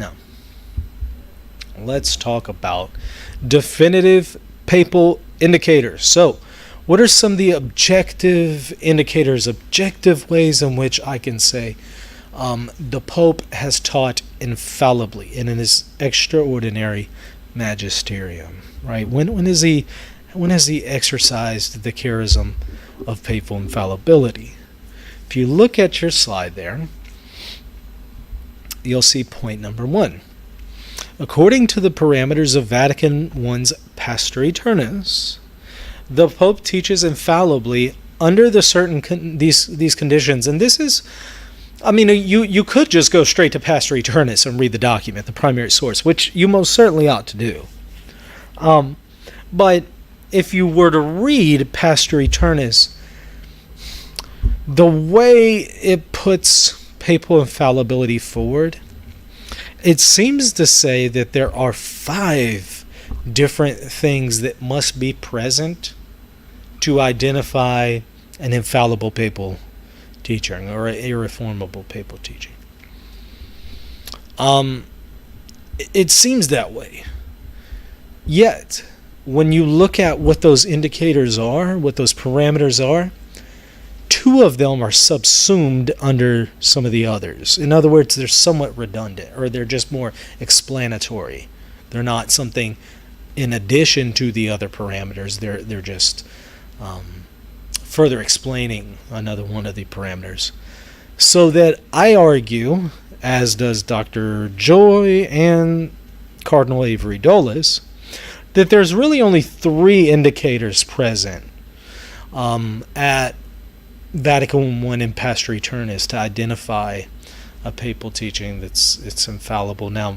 Now, let's talk about definitive papal indicators. So, what are some of the objective indicators, objective ways in which I can say the Pope has taught infallibly and in his extraordinary magisterium? Right? When has he exercised the charism of papal infallibility? If you look at your slide there, you'll see point number 1. According to the parameters of Vatican I's Pastor Eternus, the Pope teaches infallibly under the these conditions. And this is, I mean, you could just go straight to Pastor Eternus and read the document, the primary source, which you most certainly ought to do. But if you were to read Pastor Eternus, the way it puts papal infallibility forward, it seems to say that there are 5 different things that must be present to identify an infallible papal teaching or an irreformable papal teaching. It seems that way. Yet, when you look at what those indicators are, what those parameters are, 2 of them are subsumed under some of the others. In other words, they're somewhat redundant, or they're just more explanatory. They're not something in addition to the other parameters. They're just further explaining another one of the parameters. So that I argue, as does Dr. Joy and Cardinal Avery Dulles, that there's really only 3 indicators present at Vatican I and Pastor Eternus to identify a papal teaching it's infallible. Now,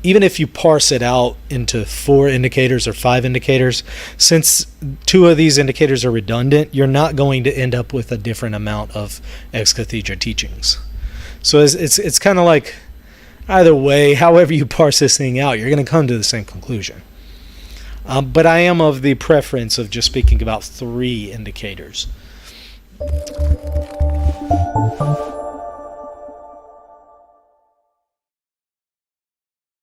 even if you parse it out into 4 indicators or 5 indicators, since 2 of these indicators are redundant, you're not going to end up with a different amount of ex cathedra teachings. So it's kind of like either way, however you parse this thing out, you're going to come to the same conclusion. But I am of the preference of just speaking about 3 indicators.